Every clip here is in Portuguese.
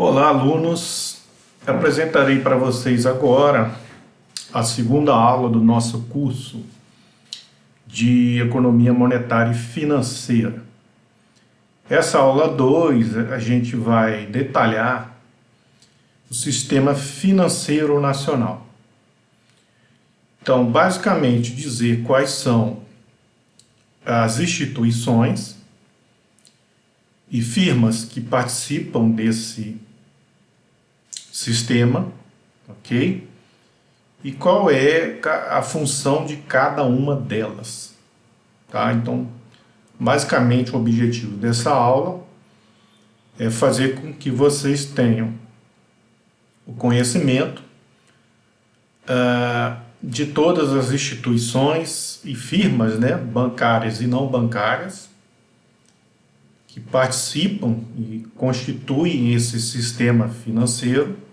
Olá, alunos! Apresentarei para vocês agora a segunda aula do nosso curso de Economia Monetária e Financeira. Essa aula 2 a gente vai detalhar o sistema financeiro nacional. Então, basicamente, dizer quais são as instituições e firmas que participam desse sistema, ok? E qual é a função de cada uma delas, tá? Então, basicamente, o objetivo dessa aula é fazer com que vocês tenham o conhecimento de todas as instituições e firmas, né, bancárias e não bancárias, que participam e constituem esse sistema financeiro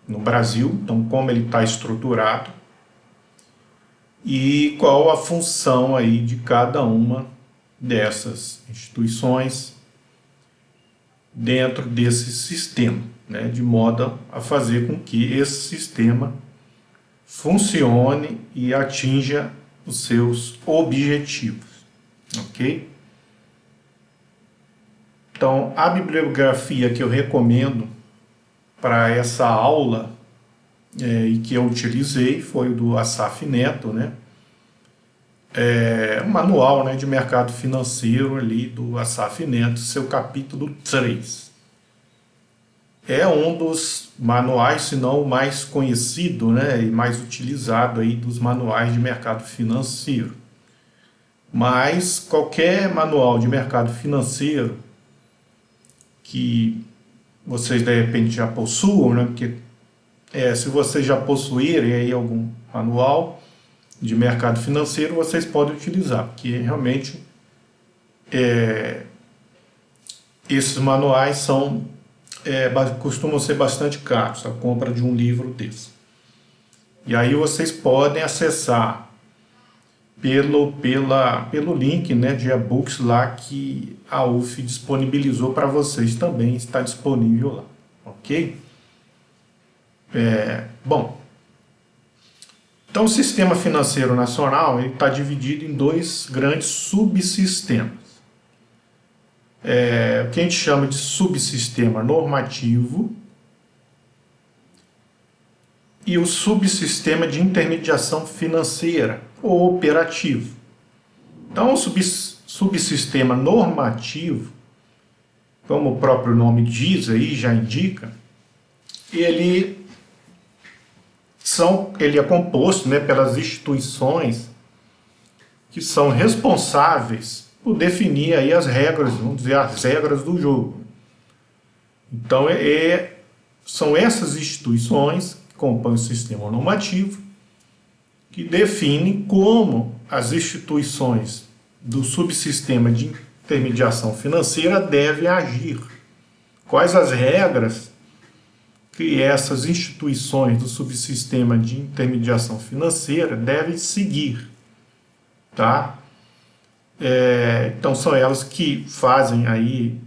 no Brasil, então como ele está estruturado e qual a função aí de cada uma dessas instituições dentro desse sistema, né, de modo a fazer com que esse sistema funcione e atinja os seus objetivos, ok? Então, a bibliografia que eu recomendo para essa aula e que eu utilizei foi o do Assaf Neto, né? Um manual, né, de mercado financeiro ali do Assaf Neto, seu capítulo 3. É um dos manuais, se não o mais conhecido, né, e mais utilizado aí dos manuais de mercado financeiro. Mas qualquer manual de mercado financeiro que vocês de repente já possuam, né? Porque se vocês já possuírem aí algum manual de mercado financeiro, vocês podem utilizar, porque realmente esses manuais costumam ser bastante caros, a compra de um livro desse. E aí vocês podem acessar pelo link, né, de e-books lá que a UF disponibilizou para vocês também, está disponível lá, ok? Bom, então o sistema financeiro nacional está dividido em dois grandes subsistemas. O que a gente chama de subsistema normativo e o subsistema de intermediação financeira ou operativo. Então, o subsistema normativo, como o próprio nome diz aí, já indica, ele é composto, né, pelas instituições que são responsáveis por definir aí as regras, vamos dizer, as regras do jogo. Então, são essas instituições que compõem o sistema normativo que definem como as instituições do subsistema de intermediação financeira devem agir. Quais as regras que essas instituições do subsistema de intermediação financeira devem seguir, tá? Então são elas que fazem aí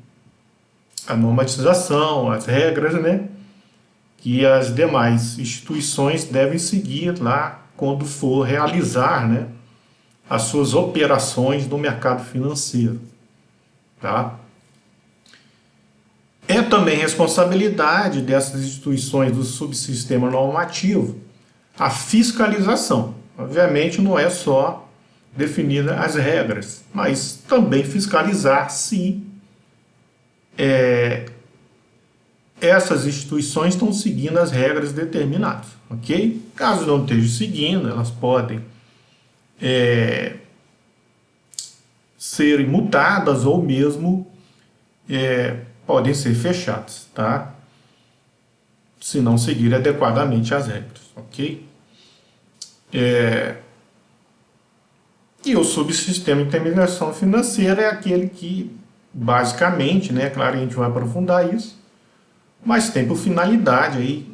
a normatização, as regras, né, que as demais instituições devem seguir lá quando for realizar, né, as suas operações no mercado financeiro, tá? É também responsabilidade dessas instituições do subsistema normativo a fiscalização. Obviamente não é só definir as regras, mas também fiscalizar se essas instituições estão seguindo as regras determinadas, ok? Caso não estejam seguindo, elas podem serem multadas ou mesmo podem ser fechadas, tá? Se não seguir adequadamente as regras, ok? E o subsistema de intermediação financeira é aquele que, basicamente, né, claro, a gente vai aprofundar isso, mas tem por finalidade aí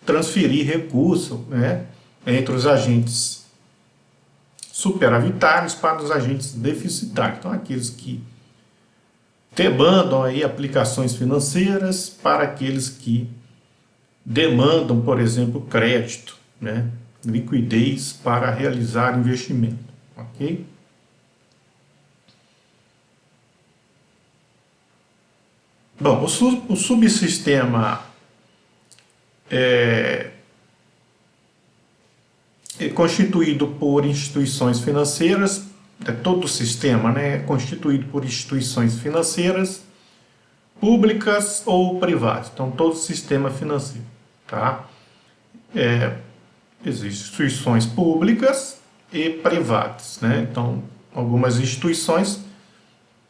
transferir recurso, né, entre os agentes superavitários para os agentes deficitários. Então, aqueles que demandam aí aplicações financeiras para aqueles que demandam, por exemplo, crédito, né? Liquidez para realizar investimento, ok? Bom, o subsistema é constituído por instituições financeiras, todo o sistema, né, é constituído por instituições financeiras, públicas ou privadas. Então, todo o sistema financeiro, tá? Existem instituições públicas e privadas, né? Então, algumas instituições,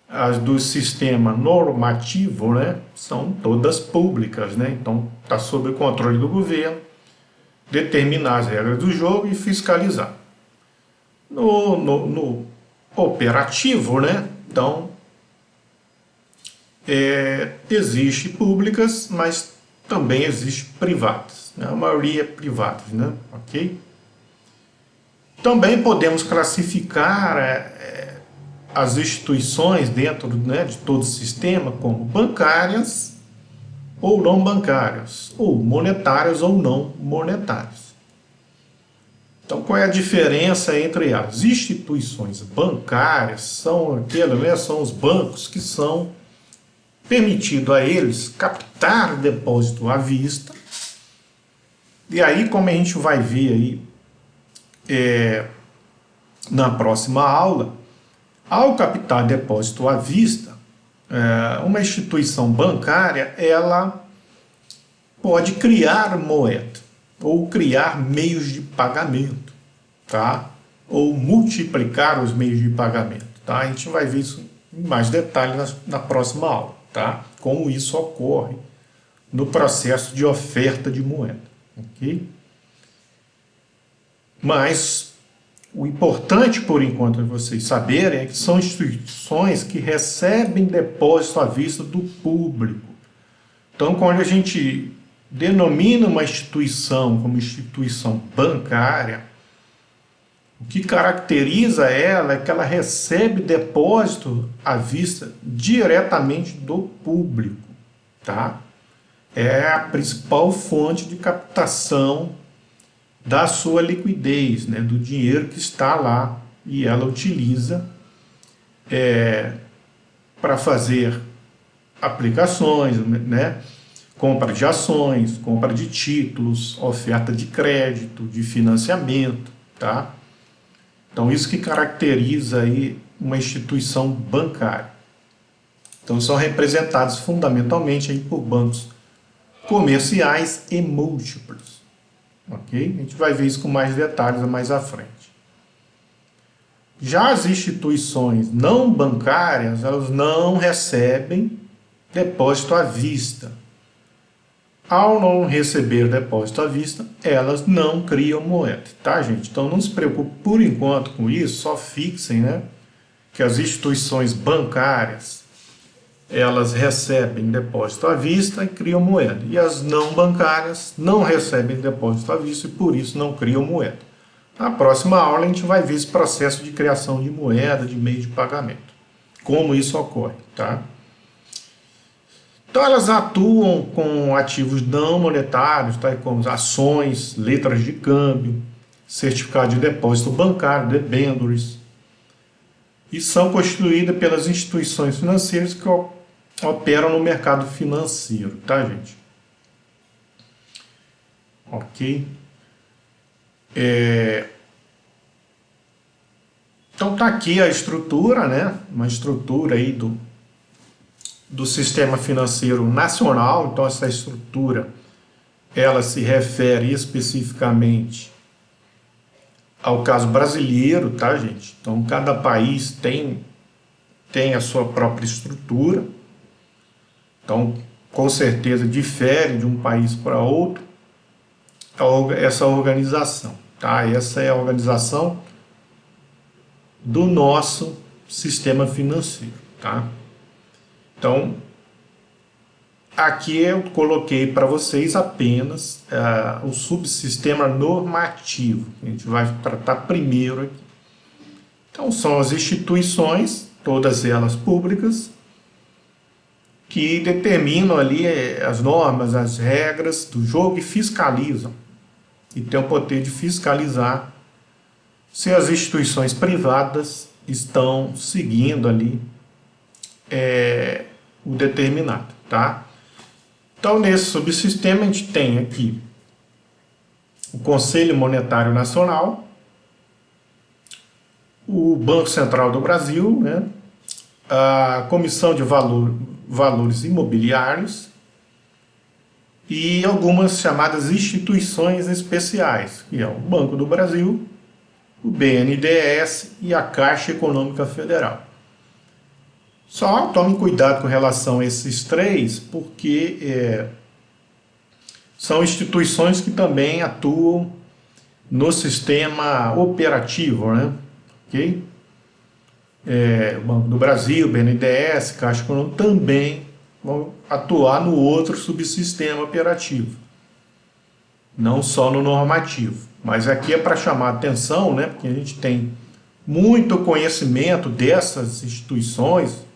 as do sistema normativo, né, são todas públicas, né? Então, está sob o controle do governo, determinar as regras do jogo e fiscalizar. No operativo, né? Então, existe públicas, mas também existe privadas, né? A maioria é privadas, né? Ok? Também podemos classificar as instituições dentro, né, de todo o sistema como bancárias ou não bancárias, ou monetárias ou não monetárias. Então, qual é a diferença entre as instituições bancárias? São aquelas, né, são os bancos que são permitido a eles captar depósito à vista. E aí, como a gente vai ver aí na próxima aula, ao captar depósito à vista, uma instituição bancária, ela pode criar moeda ou criar meios de pagamento, tá? Ou multiplicar os meios de pagamento, tá? A gente vai ver isso em mais detalhes na próxima aula, tá? Como isso ocorre no processo de oferta de moeda, ok? Mas o importante, por enquanto, é vocês saberem é que são instituições que recebem depósito à vista do público. Então, quando a gente denomina uma instituição como instituição bancária, o que caracteriza ela é que ela recebe depósito à vista diretamente do público, tá? É a principal fonte de captação da sua liquidez, né, do dinheiro que está lá, e ela utiliza para fazer aplicações, né, compra de ações, compra de títulos, oferta de crédito, de financiamento, tá? Então, isso que caracteriza aí uma instituição bancária. Então, são representados fundamentalmente aí por bancos comerciais e múltiplos. Ok? A gente vai ver isso com mais detalhes mais à frente. Já as instituições não bancárias, elas não recebem depósito à vista. Ao não receber depósito à vista, elas não criam moeda, tá, gente? Então não se preocupe por enquanto com isso, só fixem, né, que as instituições bancárias, elas recebem depósito à vista e criam moeda. E as não bancárias não recebem depósito à vista e por isso não criam moeda. Na próxima aula a gente vai ver esse processo de criação de moeda, de meio de pagamento. Como isso ocorre, tá? Então elas atuam com ativos não monetários, tá? Como ações, letras de câmbio, certificado de depósito bancário, debêntures, e são constituídas pelas instituições financeiras que operam no mercado financeiro, tá, gente? Ok? Então tá aqui a estrutura, né? Uma estrutura aí do sistema financeiro nacional. Então essa estrutura, ela se refere especificamente ao caso brasileiro, tá, gente? Então cada país tem a sua própria estrutura. Então, com certeza, difere de um país para outro essa organização, tá? Essa é a organização do nosso sistema financeiro, tá? Então, aqui eu coloquei para vocês apenas o subsistema normativo, que a gente vai tratar primeiro aqui. Então, são as instituições, todas elas públicas, que determinam ali as normas, as regras do jogo e fiscalizam. E tem o poder de fiscalizar se as instituições privadas estão seguindo ali o determinado, tá? Então, nesse subsistema, a gente tem aqui o Conselho Monetário Nacional, o Banco Central do Brasil, né? A Comissão de Valores Imobiliários e algumas chamadas instituições especiais, que é o Banco do Brasil, o BNDES e a Caixa Econômica Federal. Só tome cuidado com relação a esses três, porque são instituições que também atuam no sistema operativo, né? Ok? O Banco do Brasil, BNDES, Caixa Econômica também vão atuar no outro subsistema operativo, não só no normativo. Mas aqui é para chamar a atenção, né? Porque a gente tem muito conhecimento dessas instituições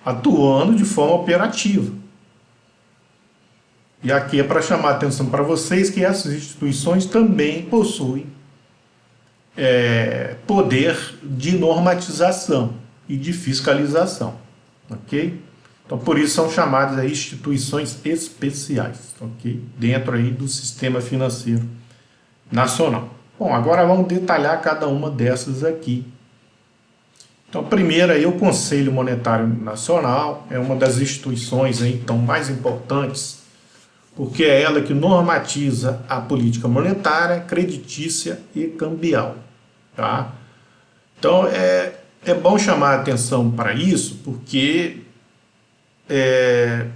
atuando de forma operativa. E aqui é para chamar a atenção para vocês que essas instituições também possuem poder de normatização e de fiscalização, ok? Então, por isso são chamadas aí instituições especiais, ok? Dentro aí do sistema financeiro nacional. Bom, agora vamos detalhar cada uma dessas aqui. Então, primeiro aí o Conselho Monetário Nacional é uma das instituições aí, então, mais importantes, porque é ela que normatiza a política monetária, creditícia e cambial, tá? Então, é bom chamar a atenção para isso, porque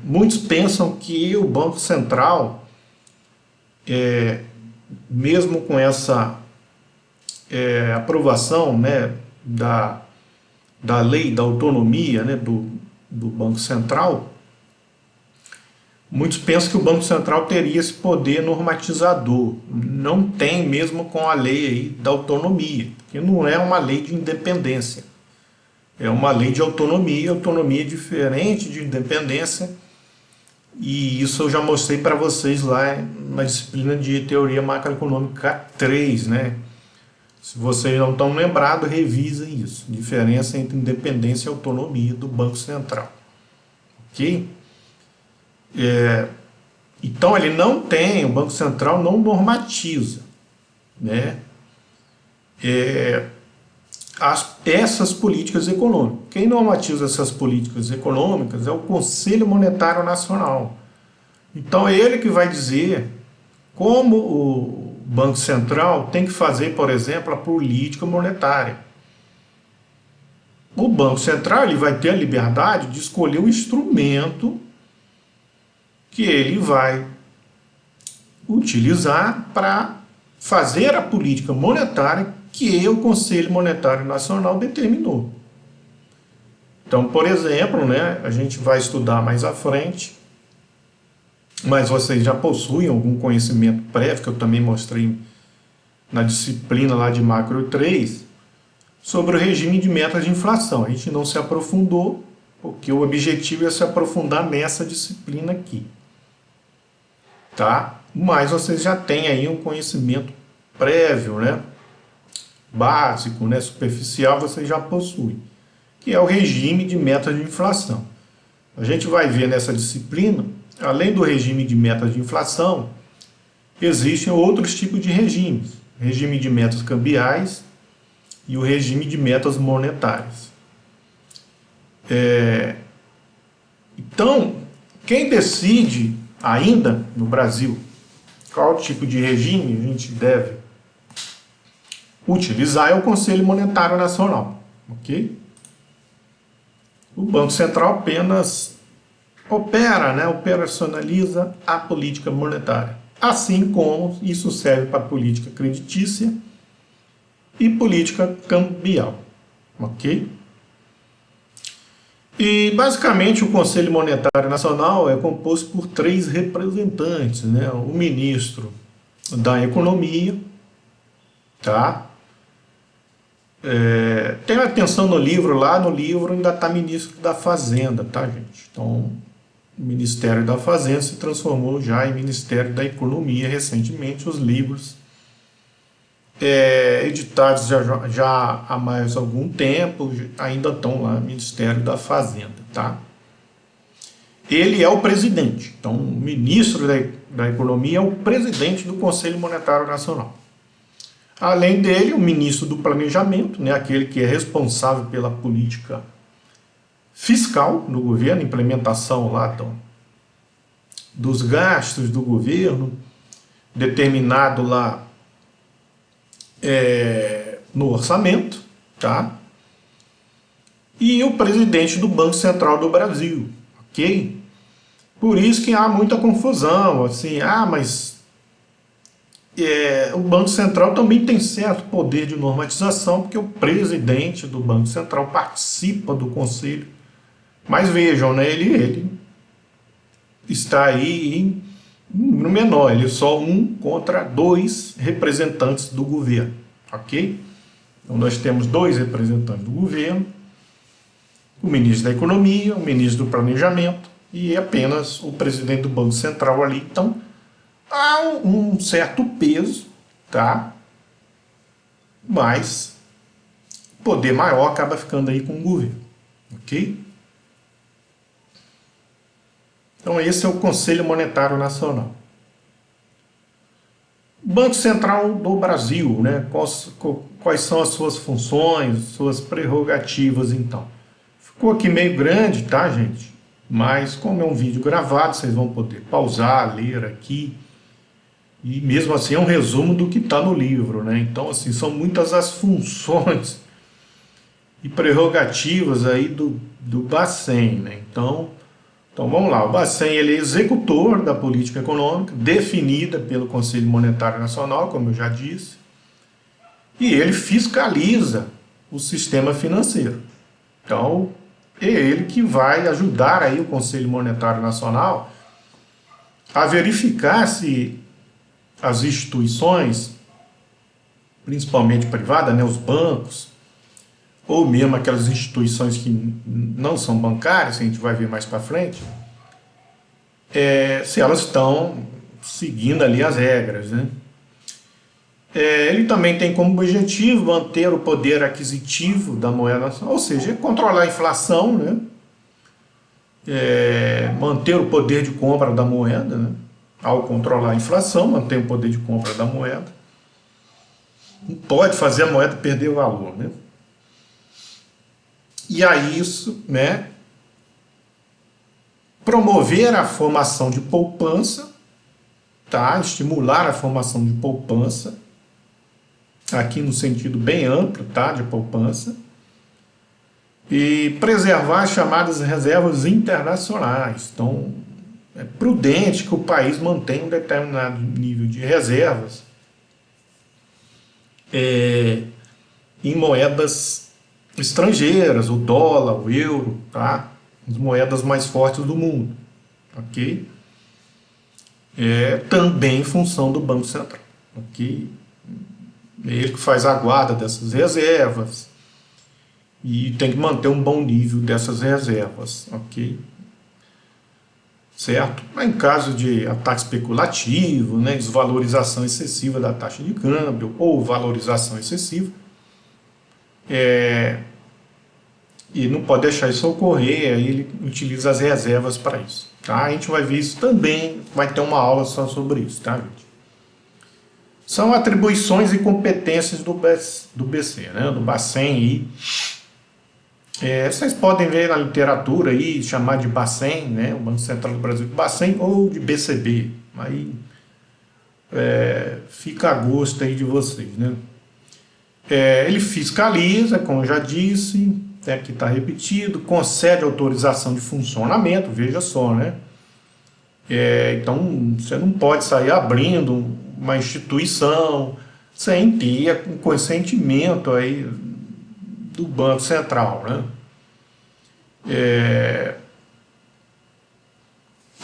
muitos pensam que o Banco Central, mesmo com essa aprovação, né, da lei da autonomia, né, do Banco Central, muitos pensam que o Banco Central teria esse poder normatizador. Não tem, mesmo com a lei aí da autonomia, que não é uma lei de independência. É uma lei de autonomia, autonomia diferente de independência, e isso eu já mostrei para vocês lá na disciplina de Teoria Macroeconômica 3, né? Se vocês não estão lembrados, revisem isso. Diferença entre independência e autonomia do Banco Central. Ok? Então, ele não tem, o Banco Central não normatiza, né? Essas políticas econômicas. Quem normatiza essas políticas econômicas é o Conselho Monetário Nacional. Então, é ele que vai dizer como o Banco Central tem que fazer, por exemplo, a política monetária. O Banco Central ele vai ter a liberdade de escolher o instrumento que ele vai utilizar para fazer a política monetária que o Conselho Monetário Nacional determinou. Então, por exemplo, né, a gente vai estudar mais à frente, mas vocês já possuem algum conhecimento prévio, que eu também mostrei na disciplina lá de Macro 3, sobre o regime de metas de inflação. A gente não se aprofundou, porque o objetivo é se aprofundar nessa disciplina aqui. Tá? Mas vocês já têm aí um conhecimento prévio, né? Básico, né? Superficial, vocês já possuem, que é o regime de metas de inflação. A gente vai ver nessa disciplina, além do regime de metas de inflação, existem outros tipos de regimes. Regime de metas cambiais e o regime de metas monetárias. Então, quem decide ainda no Brasil qual tipo de regime a gente deve utilizar é o Conselho Monetário Nacional, ok? O Banco Central apenas opera, né, operacionaliza a política monetária, assim como isso serve para política creditícia e política cambial, ok? E basicamente o Conselho Monetário Nacional é composto por 3 representantes, né? O ministro da Economia, tá? Tem atenção no livro, lá no livro ainda está ministro da Fazenda, tá, gente? Então, O Ministério da Fazenda se transformou já em Ministério da Economia recentemente. Os livros editados já há mais algum tempo ainda estão lá no Ministério da Fazenda, tá? Ele é o presidente, então o ministro da Economia é o presidente do Conselho Monetário Nacional. Além dele, o ministro do Planejamento, né, aquele que é responsável pela política fiscal do governo, implementação lá dos gastos do governo, determinado lá no orçamento, tá? E o presidente do Banco Central do Brasil, ok? Por isso que há muita confusão, assim, mas o Banco Central também tem certo poder de normatização, porque o presidente do Banco Central participa do conselho. Mas vejam, né, ele está aí em número menor, ele é só 1 contra 2 representantes do governo, ok? Então nós temos 2 representantes do governo, o ministro da Economia, o ministro do Planejamento e apenas o presidente do Banco Central ali. Então há um certo peso, tá? Mas o poder maior acaba ficando aí com o governo, ok? Então esse é o Conselho Monetário Nacional. Banco Central do Brasil, né? Quais são as suas funções, suas prerrogativas, então? Ficou aqui meio grande, tá, gente? Mas como é um vídeo gravado, vocês vão poder pausar, ler aqui. E mesmo assim é um resumo do que está no livro, né? Então, assim, são muitas as funções e prerrogativas aí do Bacen, né? Então vamos lá, o Bacen ele é executor da política econômica, definida pelo Conselho Monetário Nacional, como eu já disse, e ele fiscaliza o sistema financeiro. Então, é ele que vai ajudar aí o Conselho Monetário Nacional a verificar se as instituições, principalmente privadas, né, os bancos, ou mesmo aquelas instituições que não são bancárias, que a gente vai ver mais para frente, se elas estão seguindo ali as regras, né? Ele também tem como objetivo manter o poder aquisitivo da moeda nacional, ou seja, controlar a inflação, né? Manter o poder de compra da moeda, né? Ao controlar a inflação, manter o poder de compra da moeda. Não pode fazer a moeda perder valor, né? E a isso, né, promover a formação de poupança, tá? Estimular a formação de poupança, aqui no sentido bem amplo, tá? De poupança, e preservar as chamadas reservas internacionais. Então, é prudente que o país mantenha um determinado nível de reservas em moedas estrangeiras, o dólar, o euro, tá? As moedas mais fortes do mundo, ok? Também em função do Banco Central, ok? É ele que faz a guarda dessas reservas e tem que manter um bom nível dessas reservas, ok? Certo? Mas em caso de ataque especulativo, né, desvalorização excessiva da taxa de câmbio ou valorização excessiva, e não pode deixar isso ocorrer, aí ele utiliza as reservas para isso. Tá? A gente vai ver isso também, vai ter uma aula só sobre isso, tá, gente? São atribuições e competências do BC, né, do Bacen aí. Vocês podem ver na literatura aí, chamar de Bacen, né, o Banco Central do Brasil, de Bacen ou de BCB. Aí fica a gosto aí de vocês, né? Ele fiscaliza, como eu já disse, aqui está repetido, concede autorização de funcionamento, veja só, né? Então, você não pode sair abrindo uma instituição sem ter um consentimento aí do Banco Central, né?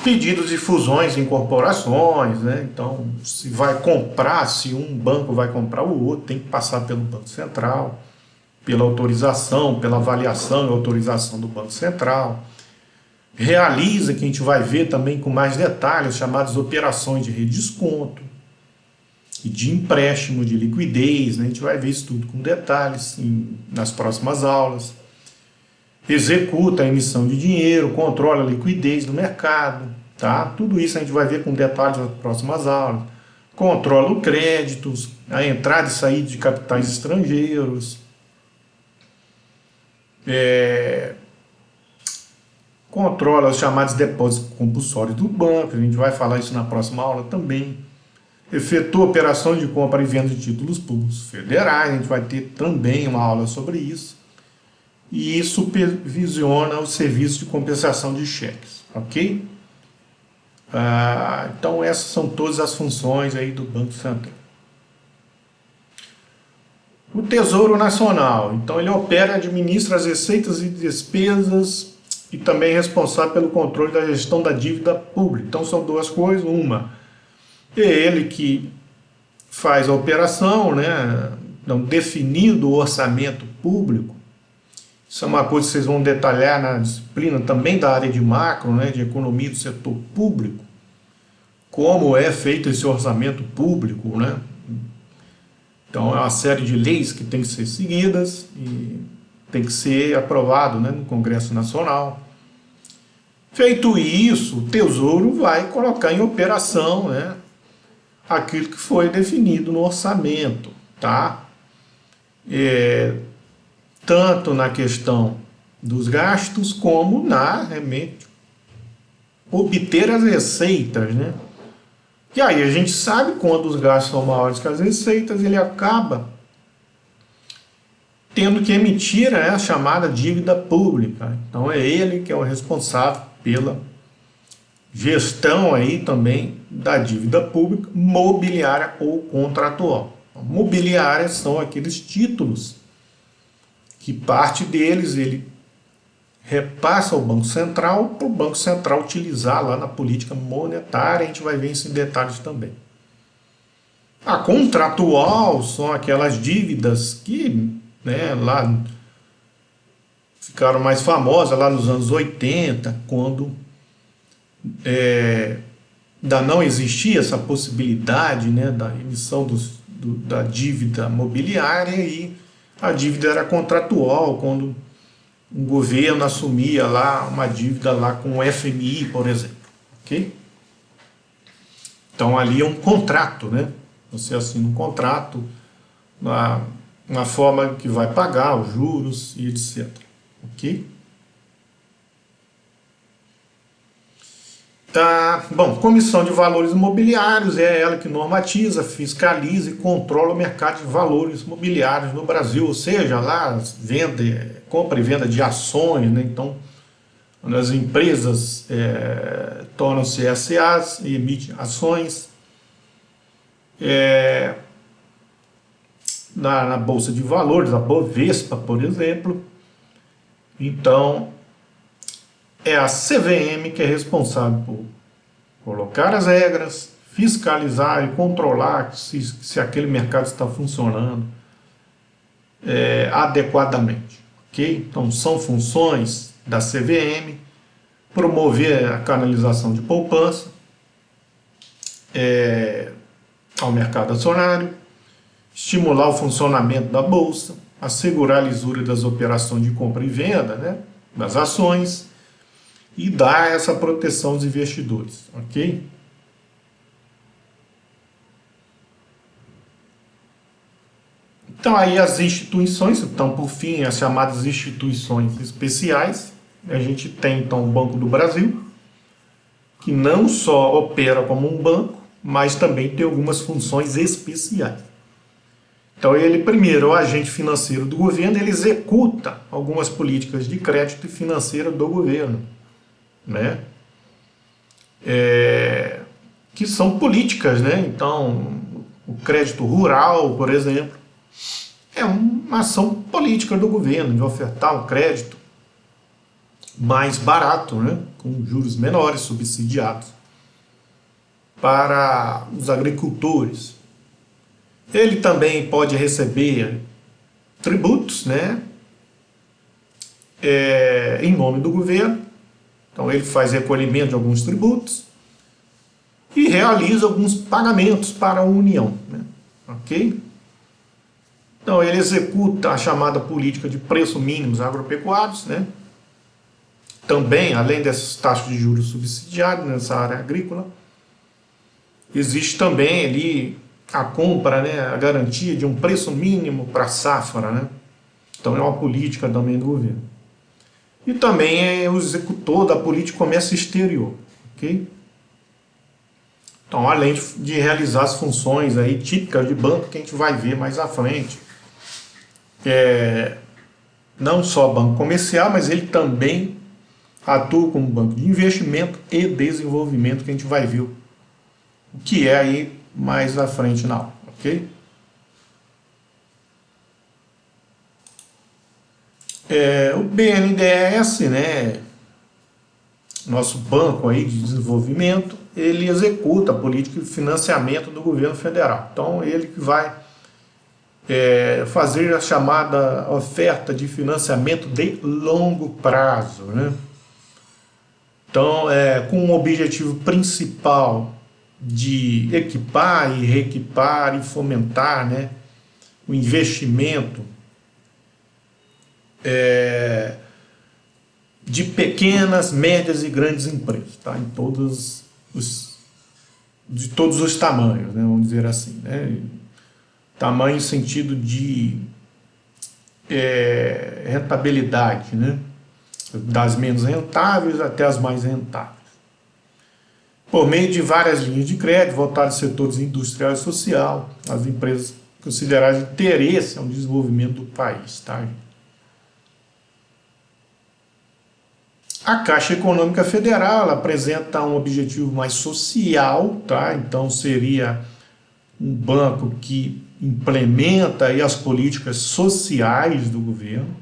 Pedidos de fusões e incorporações, né? Então, se vai comprar, se um banco vai comprar o outro, tem que passar pelo Banco Central, pela autorização, pela avaliação e autorização do Banco Central. realiza, que a gente vai ver também com mais detalhes, chamadas operações de redesconto e de empréstimo, de liquidez, né? A gente vai ver isso tudo com detalhes nas próximas aulas. Executa a emissão de dinheiro, controla a liquidez do mercado, tá? Tudo isso a gente vai ver com detalhes nas próximas aulas. Controla o crédito, a entrada e saída de capitais estrangeiros, controla os chamados depósitos compulsórios do banco, a gente vai falar isso na próxima aula também. Efetua operações de compra e venda de títulos públicos federais, a gente vai ter também uma aula sobre isso. E supervisiona o serviço de compensação de cheques, ok? Então essas são todas as funções aí do Banco Central. O Tesouro Nacional, então ele opera e administra as receitas e despesas e também é responsável pelo controle da gestão da dívida pública. Então são duas coisas, uma é ele que faz a operação, né, então, definido o orçamento público. Isso é uma coisa que vocês vão detalhar na disciplina também da área de macro, né, de economia do setor público, como é feito esse orçamento público, né? Então é uma série de leis que tem que ser seguidas e tem que ser aprovado, né, no Congresso Nacional. Feito isso, o Tesouro vai colocar em operação, né, aquilo que foi definido no orçamento, tá? Tanto na questão dos gastos como na realmente obter as receitas, né? E aí a gente sabe quando os gastos são maiores que as receitas, ele acaba tendo que emitir, né, a chamada dívida pública. Então é ele que é o responsável pela gestão aí também da dívida pública mobiliária ou contratual. Mobiliária são aqueles títulos que parte deles ele repassa ao Banco Central para o Banco Central utilizar lá na política monetária. A gente vai ver isso em detalhes também. A contratual são aquelas dívidas que, né, lá ficaram mais famosas lá nos anos 80, quando ainda não existia essa possibilidade, né, da emissão da dívida mobiliária, e a dívida era contratual, quando um governo assumia lá uma dívida lá com o FMI, por exemplo, ok? Então ali é um contrato, né? Você assina um contrato, uma forma que vai pagar os juros e etc, ok? Bom, Comissão de Valores Imobiliários é ela que normatiza, fiscaliza e controla o mercado de valores imobiliários no Brasil, ou seja, lá compra e venda de ações, né? Então, quando as empresas tornam-se SAs e emitem ações na Bolsa de Valores, a Bovespa, por exemplo, então é a CVM que é responsável por colocar as regras, fiscalizar e controlar se aquele mercado está funcionando adequadamente, ok? Então são funções da CVM: promover a canalização de poupança ao mercado acionário, estimular o funcionamento da Bolsa, assegurar a lisura das operações de compra e venda, né, das ações, e dar essa proteção aos investidores, ok? Então aí as instituições, então por fim as chamadas instituições especiais, a gente tem então o Banco do Brasil, que não só opera como um banco, mas também tem algumas funções especiais. Então ele primeiro é o agente financeiro do governo, ele executa algumas políticas de crédito e financeira do governo, né? Que são políticas, né? Então, o crédito rural, por exemplo, é uma ação política do governo de ofertar um crédito mais barato, né? Com juros menores, subsidiados, para os agricultores. Ele também pode receber tributos, né? Em nome do governo. Então ele faz recolhimento de alguns tributos e realiza alguns pagamentos para a União, né? Ok? Então ele executa a chamada política de preços mínimos agropecuários, né? Também, além dessas taxas de juros subsidiadas nessa área agrícola, existe também ali a compra, né, a garantia de um preço mínimo para a safra, né? Então é uma política também do governo. E também é o executor da política de comércio exterior, ok? Então, além de realizar as funções aí típicas de banco que a gente vai ver mais à frente, não só banco comercial, mas ele também atua como banco de investimento e desenvolvimento, que a gente vai ver o que é aí mais à frente na aula, ok? O BNDES, né, nosso banco aí de desenvolvimento, ele executa a política de financiamento do governo federal. Então, ele que vai fazer a chamada oferta de financiamento de longo prazo, né? Então, com o objetivo principal de equipar e reequipar e fomentar, né, o investimento de pequenas, médias e grandes empresas, tá? De todos os tamanhos, né, vamos dizer assim, né? Tamanho em sentido de rentabilidade, né? Das menos rentáveis até as mais rentáveis. Por meio de várias linhas de crédito voltadas aos setores industrial e social, as empresas consideradas de interesse ao desenvolvimento do país, tá? A Caixa Econômica Federal, ela apresenta um objetivo mais social, tá? Então seria um banco que implementa aí as políticas sociais do governo,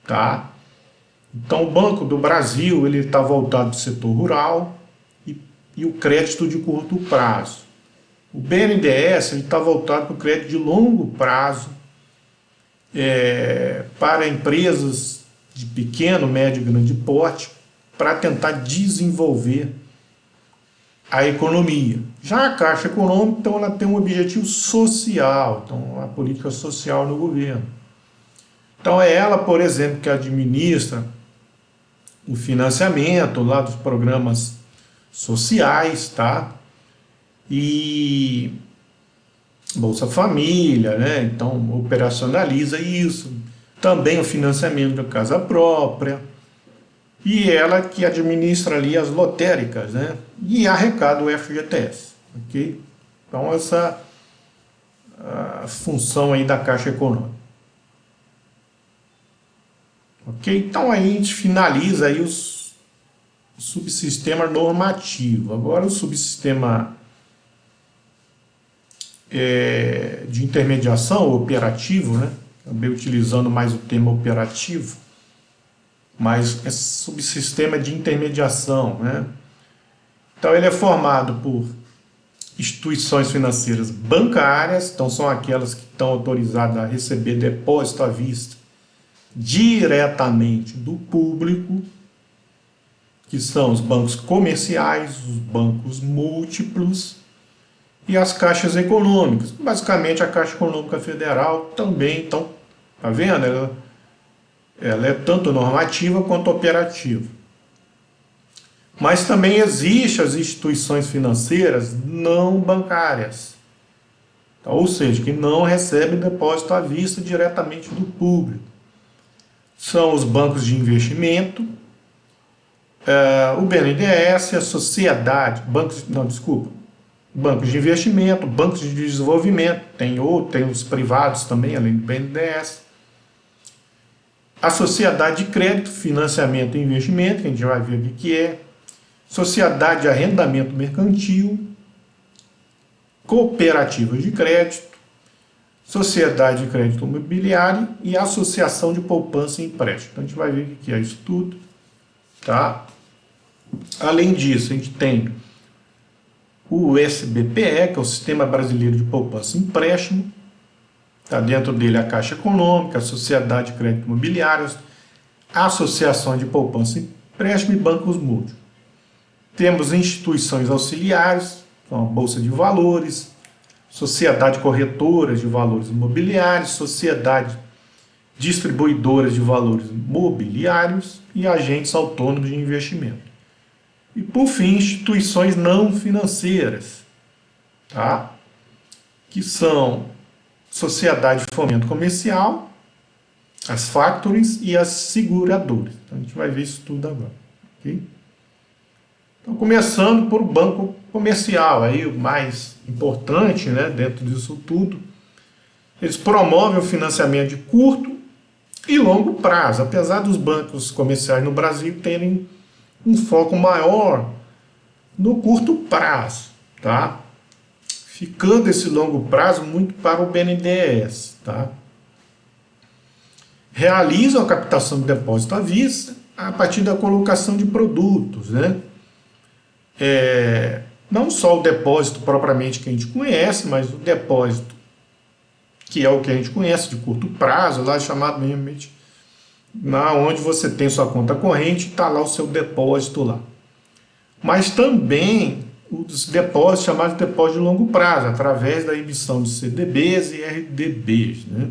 tá? Então o Banco do Brasil, ele está voltado para o setor rural e o crédito de curto prazo. O BNDES está voltado para o crédito de longo prazo para empresas de pequeno, médio e grande porte, para tentar desenvolver a economia. Já a Caixa Econômica, então, ela tem um objetivo social, então, a política social no governo. Então, é ela, por exemplo, que administra o financiamento lá dos programas sociais, tá? E Bolsa Família, né? Então, operacionaliza isso. Também o financiamento da casa própria. E ela que administra ali as lotéricas, né? E arrecada o FGTS, ok? Então, essa a função aí da Caixa Econômica. Ok? Então, aí a gente finaliza aí o subsistema normativo. Agora, o subsistema de intermediação operativo, né? Acabei utilizando mais o termo operativo, mas é subsistema de intermediação, né? Então ele é formado por instituições financeiras bancárias, então são aquelas que estão autorizadas a receber depósito à vista diretamente do público, que são os bancos comerciais, os bancos múltiplos e as caixas econômicas. Basicamente a Caixa Econômica Federal também, então, tá vendo? Ela é tanto normativa quanto operativa. Mas também existem as instituições financeiras não bancárias, tá? Ou seja, que não recebem depósito à vista diretamente do público. São os bancos de investimento, o BNDES, a sociedade, bancos de investimento, bancos de desenvolvimento, tem os privados também, além do BNDES. A sociedade de crédito, financiamento e investimento, que a gente vai ver o que é. Sociedade de arrendamento mercantil, cooperativas de crédito, sociedade de crédito imobiliário e associação de poupança e empréstimo. Então a gente vai ver o que é isso tudo, tá? Além disso, a gente tem o SBPE, que é o Sistema Brasileiro de Poupança e Empréstimo. Está dentro dele a Caixa Econômica, a Sociedade de Crédito Imobiliário, a Associação de Poupança e empréstimo e bancos múltiplos. Temos instituições auxiliares, como a Bolsa de Valores, sociedade corretoras de valores imobiliários, sociedade distribuidoras de valores mobiliários e agentes autônomos de investimento. E, por fim, instituições não financeiras, tá? Que são sociedade de fomento comercial, as factories e as seguradoras. Então, a gente vai ver isso tudo agora. Okay? Então, começando por banco comercial, aí o mais importante, né, dentro disso tudo, eles promovem o financiamento de curto e longo prazo, apesar dos bancos comerciais no Brasil terem um foco maior no curto prazo, tá? Ficando esse longo prazo muito para o BNDES, tá? Realizam a captação de depósito à vista a partir da colocação de produtos, né? Não só o depósito propriamente que a gente conhece, mas o depósito que é o que a gente conhece de curto prazo, lá chamado realmente, onde você tem sua conta corrente, está lá o seu depósito lá. Mas também os depósitos chamados de depósito de longo prazo, através da emissão de CDBs e RDBs, né?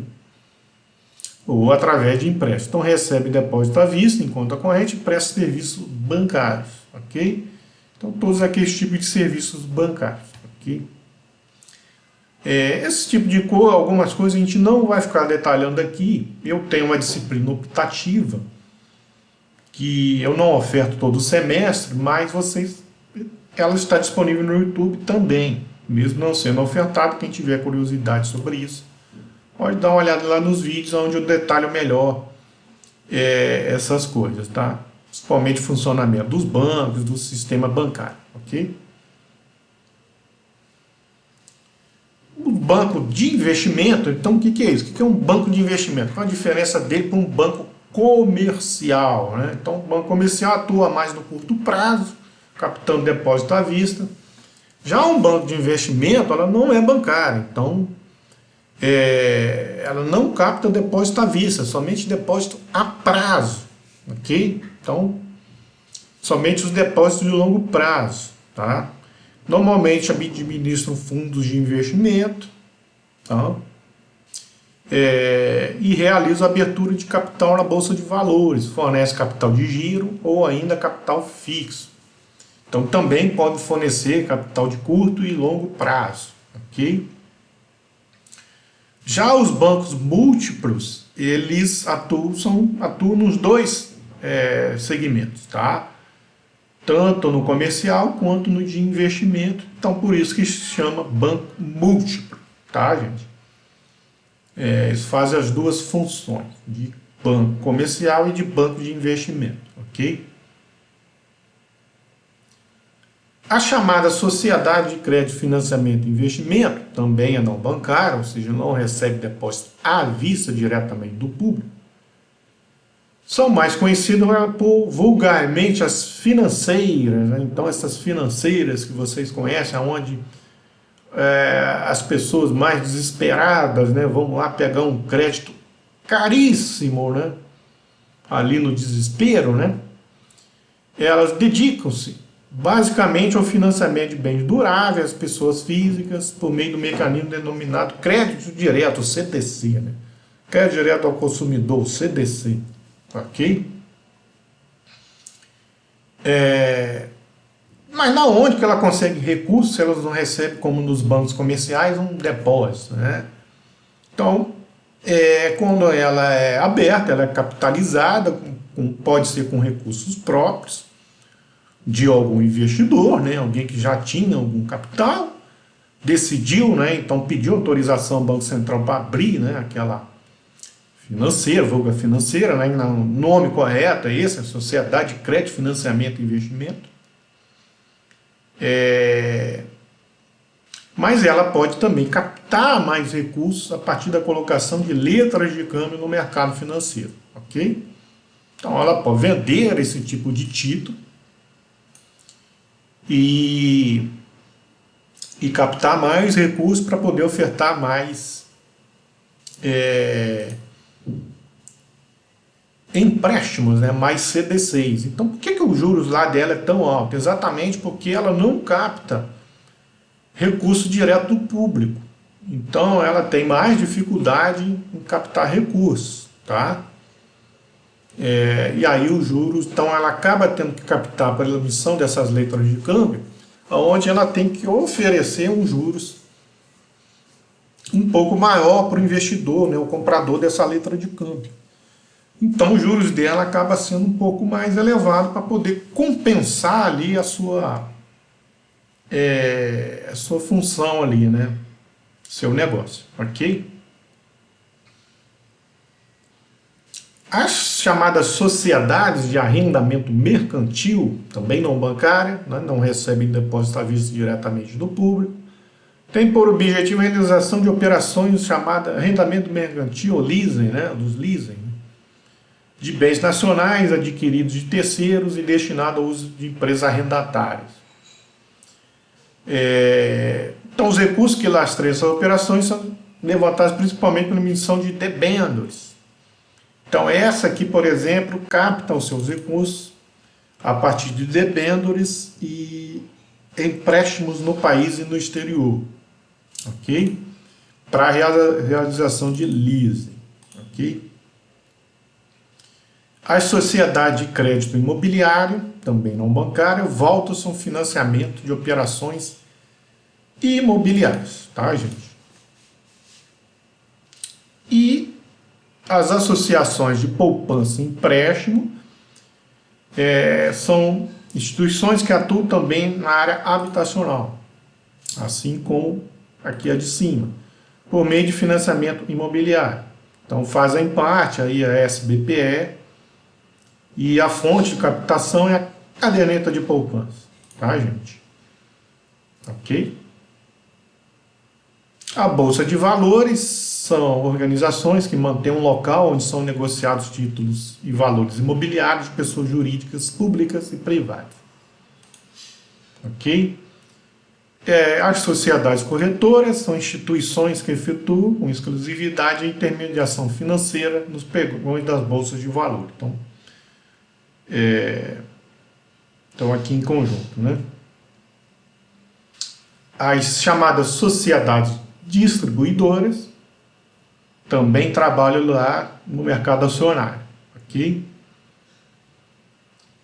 Ou através de empréstimo. Então recebe depósito à vista em conta corrente e presta serviços bancários, ok? Então todos aqueles tipos de serviços bancários, ok? Esse tipo de coisa, algumas coisas a gente não vai ficar detalhando aqui. Eu tenho uma disciplina optativa que eu não oferto todo semestre, mas ela está disponível no YouTube também, mesmo não sendo ofertada. Quem tiver curiosidade sobre isso, pode dar uma olhada lá nos vídeos onde eu detalho melhor essas coisas, tá? Principalmente o funcionamento dos bancos, do sistema bancário, ok? O banco de investimento, então o que é isso? O que é um banco de investimento? Qual a diferença dele para um banco comercial, né? Então o banco comercial atua mais no curto prazo, captando depósito à vista. Já um banco de investimento, ela não é bancária, então ela não capta depósito à vista, somente depósito a prazo, ok? Então, somente os depósitos de longo prazo, tá? Normalmente administram fundos de investimento, tá? E realizam abertura de capital na Bolsa de Valores, fornece capital de giro ou ainda capital fixo. Então também pode fornecer capital de curto e longo prazo, ok? Já os bancos múltiplos, eles atuam nos dois segmentos, tá? Tanto no comercial quanto no de investimento. Então, por isso que se chama banco múltiplo, tá, gente? Eles fazem as duas funções, de banco comercial e de banco de investimento, ok? A chamada Sociedade de Crédito, Financiamento e Investimento, também é não bancária, ou seja, não recebe depósito à vista diretamente do público, são mais conhecidas por vulgarmente as financeiras, né? Então essas financeiras que vocês conhecem, onde as pessoas mais desesperadas, né, vão lá pegar um crédito caríssimo, né, ali no desespero, né, elas dedicam-se basicamente ao financiamento de bens duráveis às pessoas físicas por meio do mecanismo denominado crédito direto, CDC, né, crédito direto ao consumidor, CDC. Ok? Mas na onde que ela consegue recursos se elas não recebem, como nos bancos comerciais, um depósito, né? Então, quando ela é aberta, ela é capitalizada, pode ser com recursos próprios de algum investidor, né? Alguém que já tinha algum capital, decidiu, né? Então pediu autorização ao Banco Central para abrir, né, aquela financeira, vulga financeira, né, o nome correto é esse, a Sociedade de Crédito, Financiamento e Investimento. Mas ela pode também captar mais recursos a partir da colocação de letras de câmbio no mercado financeiro, ok? Então ela pode vender esse tipo de título e captar mais recursos para poder ofertar mais empréstimos, né, mais CDCs. Então, por que os juros lá dela é tão alto? Exatamente porque ela não capta recurso direto do público. Então, ela tem mais dificuldade em captar recursos, tá? E aí os juros, então ela acaba tendo que captar pela emissão dessas letras de câmbio, onde ela tem que oferecer uns juros um pouco maior para o investidor, né, o comprador dessa letra de câmbio. Então os juros dela acaba sendo um pouco mais elevado para poder compensar ali a sua função ali, né, seu negócio, ok? As chamadas sociedades de arrendamento mercantil, também não bancária, né, não recebem depósito à vista diretamente do público, tem por objetivo a realização de operações chamadas arrendamento mercantil, ou leasing, né, dos leasing, de bens nacionais adquiridos de terceiros e destinados ao uso de empresas arrendatárias. Então, os recursos que lastreiam essas operações são levantados principalmente pela emissão de debêntures. Então, essa aqui, por exemplo, capta os seus recursos a partir de debêntures e empréstimos no país e no exterior, ok? Para a realização de leasing, ok? As sociedades de crédito imobiliário, também não bancário, voltam-se ao financiamento de operações imobiliárias, tá, gente? E as associações de poupança e empréstimo são instituições que atuam também na área habitacional, assim como aqui a de cima, por meio de financiamento imobiliário. Então fazem parte aí a SBPE, e a fonte de captação é a caderneta de poupança, tá, gente? Ok? A Bolsa de Valores são organizações que mantêm um local onde são negociados títulos e valores imobiliários de pessoas jurídicas, públicas e privadas. Ok? As sociedades corretoras são instituições que efetuam com exclusividade a intermediação financeira nos pregões das bolsas de valores. Então aqui em conjunto, né? As chamadas sociedades distribuidoras também trabalham lá no mercado acionário, ok?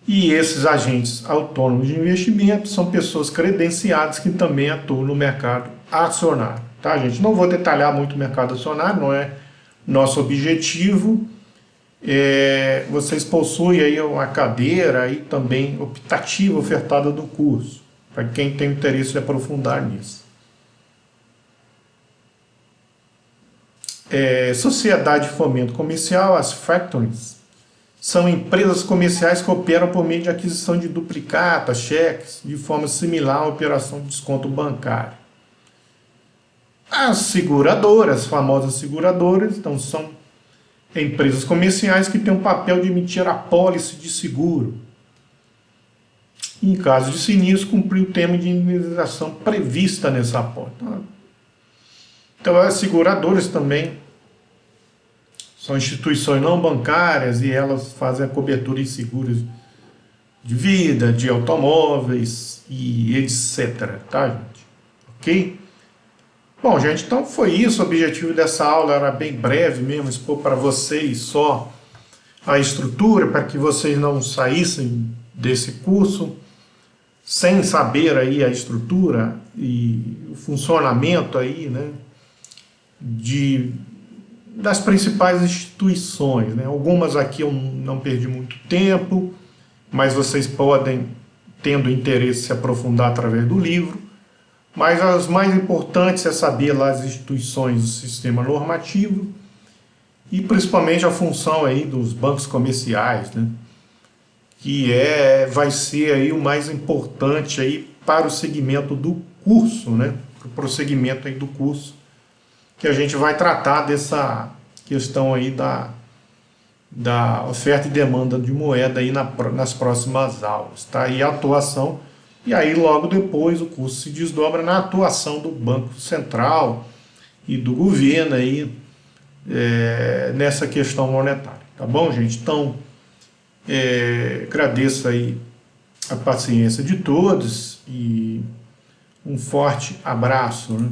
E esses agentes autônomos de investimento são pessoas credenciadas que também atuam no mercado acionário, tá, gente? Não vou detalhar muito o mercado acionário, não é nosso objetivo. Vocês possuem aí uma cadeira aí também optativa ofertada no curso, para quem tem interesse de aprofundar nisso. Sociedade de fomento comercial, as factories, são empresas comerciais que operam por meio de aquisição de duplicatas, cheques, de forma similar à operação de desconto bancário. As seguradoras, famosas seguradoras, então são empresas comerciais que têm o papel de emitir a apólice de seguro. Em caso de sinistro, cumprir o termo de indenização prevista nessa apólice. Então, as seguradoras também são instituições não bancárias e elas fazem a cobertura de seguros de vida, de automóveis e etc. Tá, gente? Ok? Bom, gente, então foi isso. O objetivo dessa aula era bem breve mesmo, expor para vocês só a estrutura, para que vocês não saíssem desse curso sem saber aí a estrutura e o funcionamento aí, né, das principais instituições, né? Algumas aqui eu não perdi muito tempo, mas vocês podem, tendo interesse, se aprofundar através do livro. Mas as mais importantes é saber lá as instituições do sistema normativo e principalmente a função aí dos bancos comerciais, né? Que vai ser aí o mais importante aí para o segmento do curso, né? Para o prosseguimento aí do curso, que a gente vai tratar dessa questão aí da oferta e demanda de moeda aí nas próximas aulas, tá? E a atuação, e aí logo depois o curso se desdobra na atuação do Banco Central e do governo aí nessa questão monetária, tá bom, gente? Então, Agradeço aí a paciência de todos e um forte abraço, né?